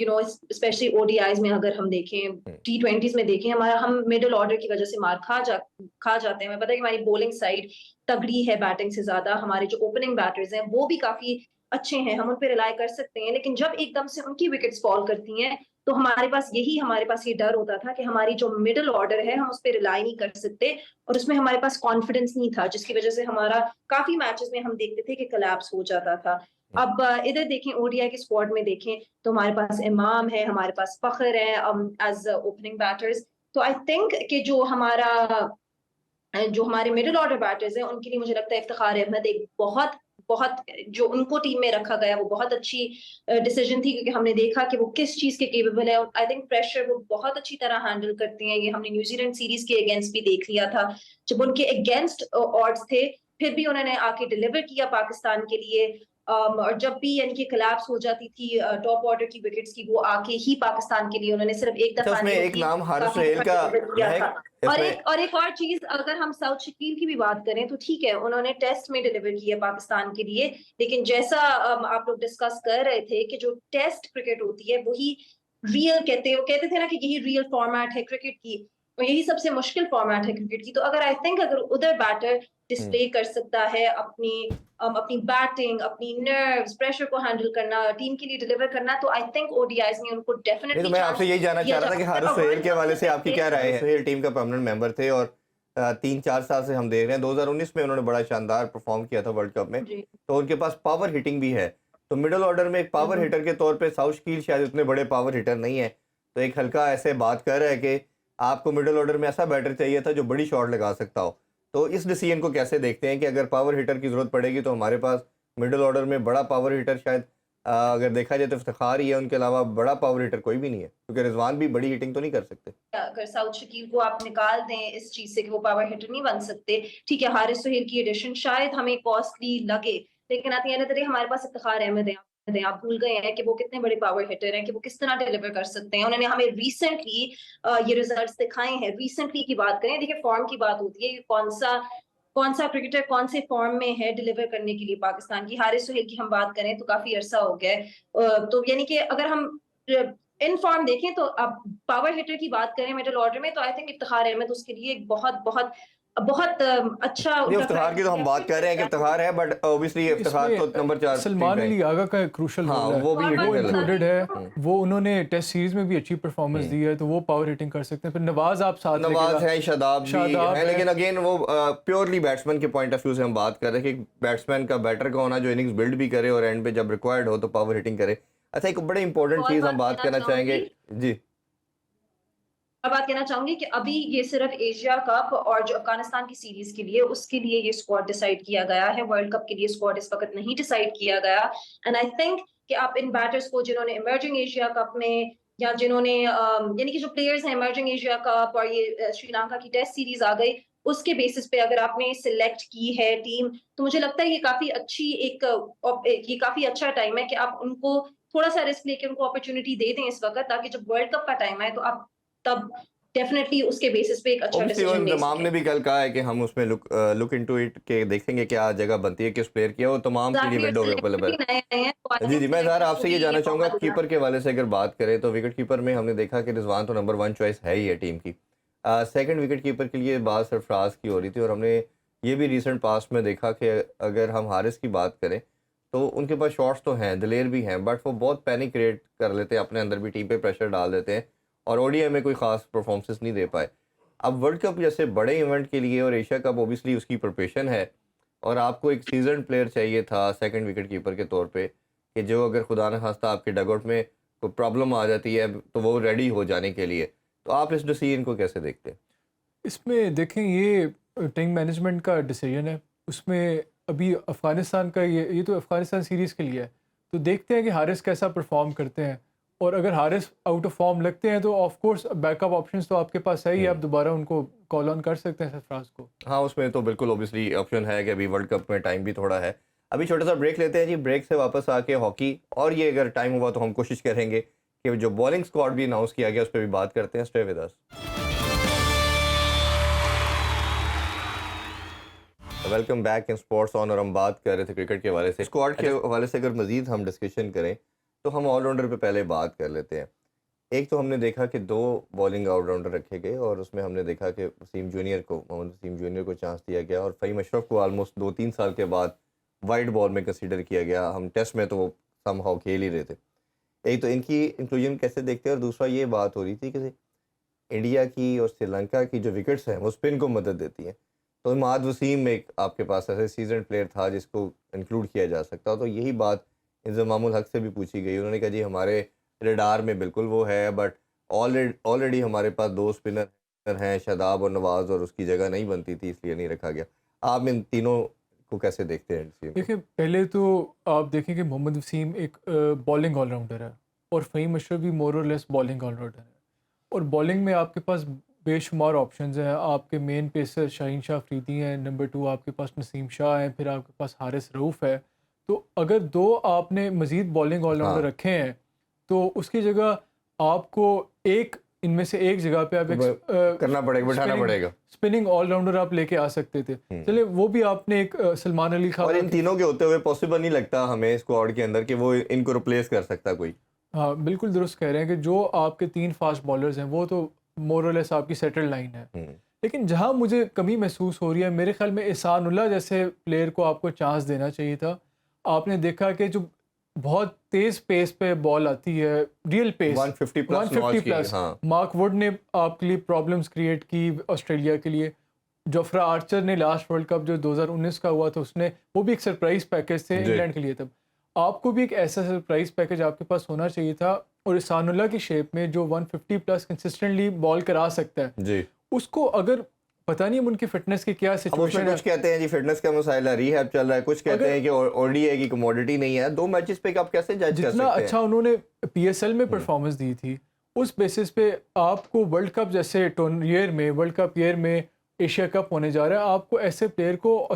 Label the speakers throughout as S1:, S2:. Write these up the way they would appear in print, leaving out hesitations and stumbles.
S1: Especially ODIs میں اگر ہم دیکھیں, T20s میں دیکھیں, ہم مڈل آرڈر کی وجہ سے مار کھا جاتے ہیں. ہمیں پتہ ہے کہ ہماری بولنگ سائڈ تگڑی ہے بیٹنگ سے زیادہ, ہمارے جو اوپننگ بیٹرز ہیں وہ بھی کافی اچھے ہیں, ہم ان پہ ریلائی کر سکتے ہیں, لیکن جب ایک دم سے ان کی وکٹس فال کرتی ہیں تو ہمارے پاس یہ ڈر ہوتا تھا کہ ہماری جو مڈل آرڈر ہے ہم اس پہ ریلائی نہیں کر سکتے, اور اس میں ہمارے پاس کانفیڈنس نہیں تھا, جس کی وجہ سے ہمارا کافی میچز میں ہم دیکھتے تھے کہ کلیپس ہو جاتا تھا. اب ادھر دیکھیں ODI کے اسکواڈ میں دیکھیں تو ہمارے پاس امام ہے, ہمارے پاس فخر ہے ایز اوپننگ بیٹرز. تو آئی تھنک کہ جو ہمارے مڈل آرڈر بیٹرز ہیں ان کے لیے مجھے لگتا ہے افتخار احمد ایک بہت جو ان کو ٹیم میں رکھا گیا وہ بہت اچھی ڈیسیجن تھی, کیونکہ ہم نے دیکھا کہ وہ کس چیز کے کیپیبل ہے. آئی تھنک پریشر وہ بہت اچھی طرح ہینڈل کرتے ہیں. یہ ہم نے نیوزی لینڈ سیریز کے اگینسٹ بھی دیکھ لیا تھا, جب ان کے اگینسٹ آڈز تھے پھر بھی انہوں نے آ کے ڈیلیور کیا پاکستان کے لیے. اور جب بھی یعنی کہ کلیپس ہو جاتی تھی ٹاپ آرڈر کی وکٹس کی, وہ آ کے ہی پاکستان کے لیے انہوں نے صرف ایک دفعہ
S2: اس میں ایک نام حارث سہیل کا ہے.
S1: اور ایک اور چیز, اگر ہم ساؤتھ شکیل کی بھی بات کریں تو ٹھیک ہے انہوں نے ٹیسٹ میں ڈیلیور کیا پاکستان کے لیے, لیکن جیسا آپ لوگ ڈسکس کر رہے تھے کہ جو ٹیسٹ کرکٹ ہوتی ہے وہی ریئل کہتے تھے نا کہ یہی ریئل فارمیٹ ہے کرکٹ کی, اور یہی سب سے مشکل فارمیٹ ہے کرکٹ کی. تو اگر اگر ادھر بیٹر ڈسپلے کر سکتا ہے اپنی بیٹنگ, اپنی نروز, پریشر کو ہینڈل کرنا, ٹیم کے لیے ڈیلیور کرنا, تو آئی تھنک ODIs میں ان کو ڈیفینیٹلی.
S2: تو میں آپ سے یہی جاننا چاہ رہا تھا کہ حارث سہیل کے حوالے سے آپ کی کیا رائے ہے. سہیل ٹیم کا پرماننٹ ممبر تھے اور 3-4 سال سے ہم دیکھ رہے ہیں, 2019 میں انہوں نے بڑا شاندار پرفارم کیا تھا ورلڈ کپ میں, تو ان کے پاس پاور ہٹنگ بھی ہے. تو مڈل آرڈر میں ایک پاور ہٹر کے طور پہ ساؤتھ شکیل شاید اتنے بڑے پاور ہٹر نہیں ہے, تو ایک ہلکا ایسے بات کر رہا ہے کہ آپ کو مڈل آرڈر میں ایسا بیٹر چاہیے تھا جو بڑی شاٹ لگا سکتا ہو. تو اس ڈیسیژن کو کیسے دیکھتے ہیں کہ اگر پاور ہٹر کی ضرورت پڑے گی تو ہمارے پاس مڈل آرڈر میں بڑا پاور ہٹر شاید اگر دیکھا جائے تو افتخار ہی ہے, ان کے علاوہ بڑا پاور ہٹر کوئی بھی نہیں ہے, کیونکہ رضوان بھی بڑی ہٹنگ تو نہیں کر سکتے.
S1: اگر ساؤتھ شکیل کو آپ نکال دیں اس چیز سے کہ وہ پاور ہٹر نہیں بن سکتے, ٹھیک ہے حارث سہیل کی ایڈیشن شاید ہمیں کاسٹلی لگے, لیکن آتی ہے ہمارے پاس افتخار احمد ہیں. آپ بھول گئے ہیں کہ وہ کتنے بڑے پاور ہٹر ہیں, کہ وہ کس طرح ڈیلیور کر سکتے ہیں. انہوں نے ہمیں ریسنٹلی یہ ریزلٹس دکھائے ہیں. ریسنٹلی کی بات کریں, دیکھیں فارم کی بات ہوتی ہے کہ کون سا کرکٹر کون سے فارم میں ہے ڈیلیور کرنے کے لیے پاکستان کی. حارث سہیل کی ہم بات کریں تو کافی عرصہ ہو گیا ہے, تو یعنی کہ اگر ہم ان فارم دیکھیں تو اب پاور ہٹر کی بات کریں مڈل آرڈر میں, تو آئی تھنک افتخار احمد اس کے لیے ایک بہت اچھا.
S2: افتخار کی تو ہم بات کر رہے ہیں کہ افتخار ہے, بٹ اوبیسلی افتخار تو نمبر 4
S3: سلمان علی آغا کا کروشل رول ہے,
S2: وہ
S3: انکلوڈڈ ہے. وہ انہوں نے ٹیسٹ سیریز میں بھی اچھی پرفارمنس دی ہے, تو وہ پاور ہٹنگ کر سکتے ہیں. پھر نواز آپ ساتھ
S2: نواز ہے, شاداب بھی ہے, لیکن اگین وہ پیورلی بیٹسمین کے پوائنٹ آف ویو سے ہم بات کر رہے ہیں کہ بیٹسمین کا بیٹر کا ہونا جو اننگز بلڈ بھی کرے اور اینڈ پہ جب ریکوائرڈ ہو تو پاور ہٹنگ کرے. اچھا, ایک بڑی امپورٹنٹ چیز ہم بات کرنا چاہیں گے. جی,
S1: بات کہنا چاہوں گی کہ ابھی یہ صرف ایشیا کپ اور جو افغانستان کی سیریز کے لیے اس کے لیے یہ اسکواڈ ڈیسائیڈ کیا گیا ہے. ورلڈ کپ کے لیے اسکواڈ اس وقت نہیں ڈیسائیڈ کیا گیا. اینڈ آئی تھنک کہ آپ ان بیٹرز کو جنہوں نے ایمرجنگ ایشیا کپ میں, یا جنہوں نے یعنی کہ جو پلیئرز ہیں ایمرجنگ ایشیا کپ اور یہ شری لنکا کی ٹیسٹ سیریز آ گئی, اس کے بیسس پہ اگر آپ نے سلیکٹ کی ہے ٹیم, تو مجھے لگتا ہے یہ کافی اچھا ٹائم ہے کہ آپ ان کو تھوڑا سا رسک لے کے ان کو اپرچونٹی دے دیں اس وقت, تاکہ جب ورلڈ کپ کا ٹائم آئے تو آپ تب ڈیفینیٹلی اس کے بیسس پہ ایک اچھا ڈیسیژن لے.
S2: تمام نے بھی کل کہا ہے کہ ہم اس میں لک انٹو اٹ کہ دیکھیں گے کیا جگہ بنتی ہے کس پلیئر کی ہے, وہ تمام کے لیے ونڈو اویلیبل ہے. جی, میں ظاہر آپ سے یہ جاننا چاہوں گا کیپر کے حوالے سے اگر بات کریں تو وکٹ کیپر میں ہم نے دیکھا کہ رضوان تو نمبر 1 چوائس ہے ہی ہے ٹیم کی. سیکنڈ وکٹ کیپر کے لیے بات سرفراز کی ہو رہی تھی, اور ہم نے یہ بھی ریسنٹ پاسٹ میں دیکھا کہ اگر ہم حارث کی بات کریں تو ان کے پاس شاٹس تو ہیں, دلیر بھی ہیں, بٹ وہ بہت پینک کریٹ کر لیتے ہیں اپنے اندر بھی, ٹیم پہ پریشر ڈال دیتے ہیں, اور ODI میں کوئی خاص پرفارمنسز نہیں دے پائے. اب ورلڈ کپ جیسے بڑے ایونٹ کے لیے اور ایشیا کپ اوبیسلی اس کی پریپریشن ہے, اور آپ کو ایک سیزن پلیئر چاہیے تھا سیکنڈ وکٹ کیپر کے طور پہ, کہ جو اگر خدا نخواستہ آپ کے ڈگ آؤٹ میں کوئی پرابلم آ جاتی ہے تو وہ ریڈی ہو جانے کے لیے. تو آپ اس ڈیسیژن کو کیسے دیکھتے ہیں؟
S3: اس میں دیکھیں یہ ٹیم مینجمنٹ کا ڈیسیژن ہے. اس میں ابھی افغانستان کا یہ تو افغانستان سیریز کے لیے ہے, تو دیکھتے ہیں کہ حارث کیسا پرفارم کرتے ہیں, اور اگر حارث آؤٹ آف فارم لگتے ہیں تو of course back up options تو آپ کے پاس ہے ہی, آپ دوبارہ ان کو کال آن کر سکتے ہیں سرفراز کو.
S2: ہاں, اس میں تو بالکل اوبیسلی آپشن ہے کہ ابھی ورلڈ کپ میں ٹائم بھی تھوڑا ہے. ابھی چھوٹا سا بریک لیتے ہیں جی, بریک سے واپس آ کے ہاکی, اور یہ اگر ٹائم ہوا تو ہم کوشش کریں گے کہ جو بالنگ اسکواڈ بھی اناؤنس کیا گیا اس پہ بھی بات کرتے ہیں. Stay with us. Welcome back in sports on, اور ہم بات کر رہے تھے کرکٹ کے حوالے سے. اسکواڈ کے حوالے سے اگر مزید ہم ڈسکشن کریں تو ہم آل راؤنڈر پہ پہلے بات کر لیتے ہیں. ایک تو ہم نے دیکھا کہ 2 بالنگ آل راؤنڈر رکھے گئے اور اس میں ہم نے دیکھا کہ محمد وسیم جونیئر کو چانس دیا گیا اور فہیم اشرف کو آلموسٹ 2-3 سال کے بعد وائٹ بال میں کنسیڈر کیا گیا. ہم ٹیسٹ میں تو وہ سم ہاؤ کھیل ہی رہے تھے. ایک تو ان کی انکلوژن کیسے دیکھتے ہیں اور دوسرا یہ بات ہو رہی تھی کہ انڈیا کی اور سری لنکا کی جو وکٹس ہیں وہ اسپن کو مدد دیتی ہیں. تو اماد وسیم ایک آپ کے پاس ایسے سیزنڈ پلیئر تھا جس کو انکلوڈ کیا جا سکتا. تو یہی بات انضمام الحق سے بھی پوچھی گئی. انہوں نے کہا جی ہمارے ریڈار میں بالکل وہ ہے بٹ آلریڈی ہمارے پاس 2 اسپنر ہیں شاداب اور نواز اور اس کی جگہ نہیں بنتی تھی اس لیے نہیں رکھا گیا. آپ ان تینوں کو کیسے دیکھتے ہیں؟
S3: دیکھیں پہلے تو آپ دیکھیں کہ محمد وسیم ایک بالنگ آل راؤنڈر ہے اور فہیم اشرف بھی مور اور لیس بالنگ آل راؤنڈر ہے. اور بالنگ میں آپ کے پاس بے شمار آپشنز ہیں. آپ کے مین پیسر شاہین شاہ افریدی ہیں, نمبر 2 آپ کے پاس نسیم شاہ ہیں, پھر آپ کے پاس حارث رؤف ہے. تو اگر 2 آپ نے مزید بالنگ آل راؤنڈر رکھے ہیں تو اس کی جگہ آپ کو ایک ان میں سے ایک جگہ پہ آپ
S2: کرنا پڑے گا, بٹھانا پڑے گا.
S3: اسپننگ آل راؤنڈر آپ لے کے آ سکتے تھے. چلے وہ بھی آپ نے ایک سلمان علی خان,
S2: اور ان تینوں کے ہوتے ہوئے پاسبل نہیں لگتا ہمیں اسکواڈ کے اندر کہ وہ ان کو ریپلیس کر سکتا کوئی.
S3: ہاں بالکل درست کہہ رہے ہیں کہ جو آپ کے 3 فاسٹ بالرز ہیں وہ تو مور اور لیس آپ کی سیٹل لائن ہے. لیکن جہاں مجھے کمی محسوس ہو رہی ہے میرے خیال میں احسان اللہ جیسے پلیئر کو آپ کو چانس دینا چاہیے تھا. آپ نے دیکھا کہ جو بہت تیز پیس پہ بال آتی ہے, real pace 150 plus, Mark Wood نے آپ کے لیے پرابلمس کریٹ کی آسٹریلیا کے لیے. جوفرا آرچر نے لاسٹ ورلڈ کپ جو 2019 کا ہوا تھا اس نے وہ بھی ایک سرپرائز پیکج تھے انگلینڈ کے لیے. تب آپ کو بھی ایک ایسا سرپرائز پیکج آپ کے پاس ہونا چاہیے تھا. اور احسان اللہ کی شیپ میں جو 150 پلس کنسسٹنٹلی بال کرا سکتا ہے
S2: جی,
S3: اس کو اگر پتہ نہیں اب ان کی فٹنس کی کیا سچویشن ہے.
S2: کچھ کہتے ہیں جی فٹنس کا مسئلہ ری ہیب چل رہا ہے, کچھ کہتے ہیں کہ او ڈی اے کی کموڈٹی نہیں ہے. 2 میچز پہ آپ کیسے جج کر سکتے ہیں؟
S3: جتنا اچھا انہوں نے پی ایس ایل میں پرفارمنس دی تھی اس بیسس پہ آپ کو ورلڈ کپ جیسے ایئر میں ورلڈ کپ ایئر میں ایشیا کپ ہونے جا رہا ہے, آپ کو ایسے پلیئر کو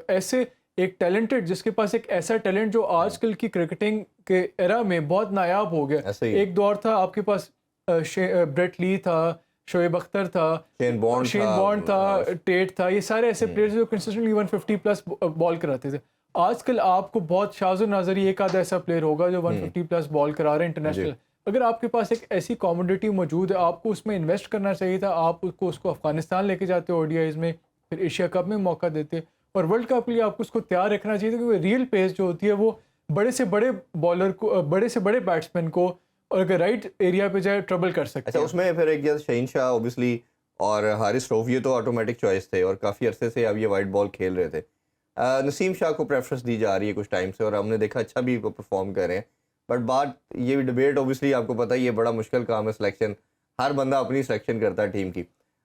S3: ایسے ایک ٹیلنٹڈ جس کے پاس ایک ایسا ٹیلنٹ جو آج کل کی کرکٹنگ کے ایرا میں بہت نایاب ہو گیا. ایک دور تھا آپ کے پاس بریٹ لی تھا, شعیب اختر تھا, شین بانڈ تھا, ٹیٹ تھا, یہ سارے ایسے پلیئرز جو کنسسٹنٹلی 150 پلس بال کراتے تھے. آج کل آپ کو بہت شاذ و نادر ایک آدھا ایسا پلیئر ہوگا جو 150 پلس بال کرا رہے ہیں انٹرنیشنل. اگر آپ کے پاس ایک ایسی کاموڈیٹی موجود ہے آپ کو اس میں انویسٹ کرنا چاہیے تھا. آپ اس کو افغانستان لے کے جاتے او ڈی آئیز میں, پھر ایشیا کپ میں موقع دیتے, اور ورلڈ کپ کے لیے آپ کو اس کو تیار رکھنا چاہیے تھا کیونکہ ریئل پیس جو ہوتی ہے وہ بڑے سے بڑے بالر کو, بڑے سے بڑے بیٹسمین کو اگر رائٹ ایریا پہ جائے ٹربل کر سکتے ہیں.
S2: اس میں پھر ایک شہین شاہ اوبیسلی اور حارث رؤف یہ تو آٹومیٹک چوائس تھے اور کافی عرصے سے اب یہ وائٹ بال کھیل رہے تھے. نسیم شاہ کو پریفرنس دی جا رہی ہے کچھ ٹائم سے اور ہم نے دیکھا اچھا بھی پرفارم کر رہے ہیں. بٹ بات یہ بھی ڈبیٹ اوبیسلی آپ کو پتہ ہی ہے بڑا مشکل کام ہے سلیکشن, ہر بندہ اپنی سلیکشن کرتا ہے ٹیم کی.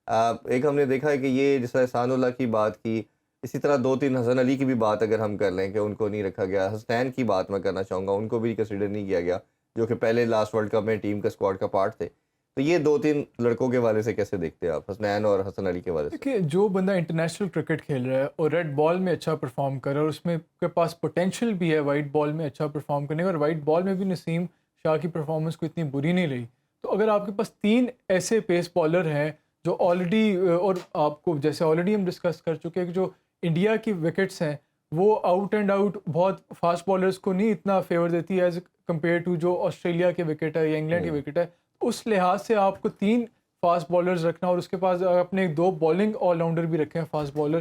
S2: ایک ہم نے دیکھا ہے کہ یہ جس طرح احسان اللہ کی بات کی, اسی طرح 2-3 حسن علی کی بھی بات اگر ہم کر لیں کہ ان کو نہیں رکھا گیا. حسنین کی بات میں کرنا چاہوں گا, ان کو بھی کنسیڈر نہیں کیا گیا جو کہ پہلے لاسٹ ورلڈ کپ میں ٹیم کا اسکواڈ کا پارٹ تھے. تو یہ 2-3 لڑکوں کے والے سے کیسے دیکھتے ہیں آپ, حسنین اور حسن علی کے والے سے؟
S3: کہ جو بندہ انٹرنیشنل کرکٹ کھیل رہا ہے اور ریڈ بال میں اچھا پرفارم کر رہا ہے اور اس میں کے پاس پوٹینشیل بھی ہے وائٹ بال میں اچھا پرفارم کرنے کا, اور وائٹ بال میں بھی نسیم شاہ کی پرفارمنس کو اتنی بری نہیں رہی. تو اگر آپ کے پاس 3 ایسے پیس بالر ہیں جو آلریڈی, اور آپ کو جیسے آلریڈی ہم ڈسکس کر چکے ہیں کہ جو انڈیا کی وکٹس ہیں وہ آؤٹ اینڈ آؤٹ بہت فاسٹ بالرز کو نہیں اتنا فیور دیتی ہے ایز کمپیئر ٹو جو آسٹریلیا کی وکٹ ہے یا انگلینڈ کی وکٹ ہے. اس لحاظ سے آپ کو 3 فاسٹ بالرز رکھنا اور اس کے پاس اپنے 2 بالنگ آل راؤنڈر بھی رکھے ہیں فاسٹ بالر.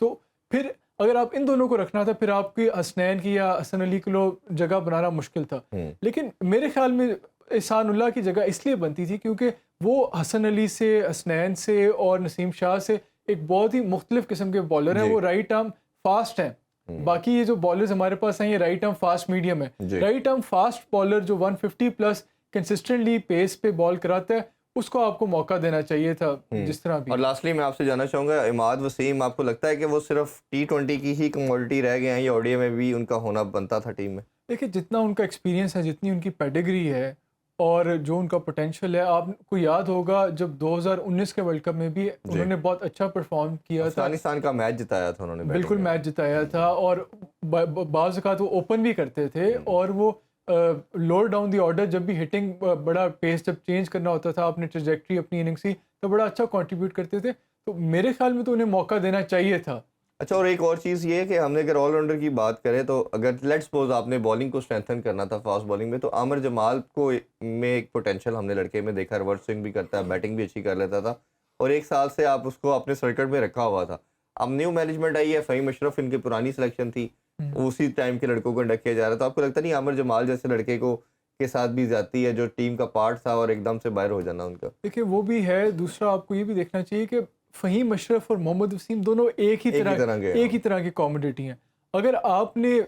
S3: تو پھر اگر آپ ان دونوں کو رکھنا تھا پھر آپ کی حسنین کی یا حسن علی کو جگہ بنانا مشکل تھا. لیکن میرے خیال میں احسان اللہ کی جگہ اس لیے بنتی تھی کیونکہ وہ حسن علی سے, حسنین سے اور نسیم شاہ سے ایک بہت ہی مختلف قسم کے بالر ہیں. وہ رائٹ آرم فاسٹ ہیں, باقی یہ جو بالرز ہمارے پاس ہیں یہ رائٹ آرم فاسٹ میڈیم ہے. رائٹ آرم فاسٹ بالر جو 150 پلس کنسسٹنٹلی پیس پہ بال کراتا ہے اس کو آپ کو موقع دینا چاہیے تھا جس طرح بھی.
S2: اور لاسٹلی میں آپ سے جاننا چاہوں گا اماد وسیم, آپ کو لگتا ہے کہ وہ صرف T20 کی ہی کموڈٹی رہ گئے ہیں یا اوڈی میں بھی ان کا ہونا بنتا تھا ٹیم میں؟
S3: دیکھیے جتنا ان کا ایکسپیرینس ہے, جتنی ان کی پیڈگری ہے اور جو ان کا پوٹینشیل ہے, آپ کو یاد ہوگا جب 2019 کے ورلڈ کپ میں بھی انہوں نے بہت اچھا پرفارم کیا تھا.
S2: افغانستان کا میچ جتایا تھا انہوں نے,
S3: بالکل میچ جتایا تھا, اور بعض اوقات وہ اوپن بھی کرتے تھے اور وہ لوور ڈاؤن دی آرڈر جب بھی ہٹنگ بڑا پیس جب چینج کرنا ہوتا تھا اپنی ٹریجیکٹری اپنی اننگس کی تو بڑا اچھا کنٹریبیوٹ کرتے تھے. تو میرے خیال میں تو انہیں موقع دینا چاہیے تھا.
S2: اچھا، اور ایک اور چیز یہ ہے کہ ہم نے اگر آل راؤنڈر کی بات کریں تو اگر لیٹ سپوز آپ نے بالنگ کو اسٹرینتھن کرنا تھا فاسٹ بالنگ میں، تو عامر جمال کو میں ایک پوٹینشیل ہم نے لڑکے میں دیکھا، ریورس سوئنگ بھی کرتا ہے، بیٹنگ بھی اچھی کر لیتا تھا، اور ایک سال سے آپ اس کو اپنے سرکٹ میں رکھا ہوا تھا. اب نیو مینجمنٹ آئی ہے، فہیم اشرف ان کی پرانی سلیکشن تھی، اسی ٹائم کے لڑکوں کو انڈکٹ کیا جا رہا تھا. آپ کو لگتا نہیں عامر جمال جیسے لڑکے کو کے ساتھ بھی زیادتی ہے جو ٹیم کا پارٹ تھا اور ایک دم سے باہر ہو جانا ان کا؟
S3: دیکھیں وہ بھی ہے. دوسرا آپ کو یہ بھی دیکھنا چاہیے کہ فہیم اشرف اور محمد وسیم دونوں ایک ہی طرح کے کاموڈیٹی ہیں. اگر آپ نے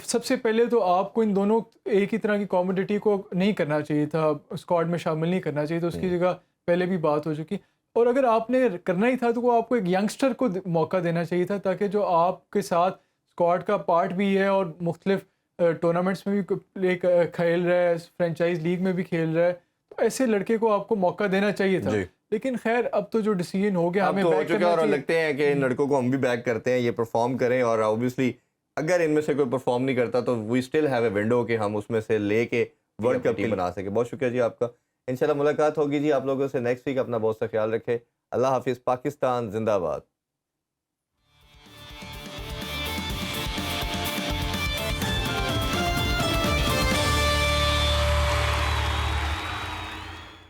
S3: سب سے پہلے تو آپ کو ان دونوں ایک ہی طرح کی کاموڈیٹی کو نہیں کرنا چاہیے تھا، اسکواڈ میں شامل نہیں کرنا چاہیے تھا، اس کی جگہ پہلے بھی بات ہو چکی. اور اگر آپ نے کرنا ہی تھا تو وہ آپ کو ایک ینگسٹر کو موقع دینا چاہیے تھا، تاکہ جو آپ کے ساتھ اسکواڈ کا پارٹ بھی ہے اور مختلف ٹورنامنٹس میں بھی کھیل رہا ہے، فرینچائز لیگ میں بھی کھیل رہا ہے، تو ایسے لڑکے کو آپ کو موقع دینا چاہیے تھا. لیکن خیر اب تو جو ڈیسیجن ہو گیا ہمیں بیک کرنا
S2: اور
S3: چاہیے.
S2: لگتے ہیں کہ ان لڑکوں کو ہم بھی بیک کرتے ہیں، یہ پرفارم کریں، اور اوبیسلی اگر ان میں سے کوئی پرفارم نہیں کرتا تو we still have a window کہ ہم اس میں سے لے کے ورلڈ کپ ٹیم بنا سکیں. بہت شکریہ جی آپ کا. انشاءاللہ ملاقات ہوگی جی آپ لوگوں سے نیکسٹ ویک. اپنا بہت سا خیال رکھیں. اللہ حافظ. پاکستان زندہ باد.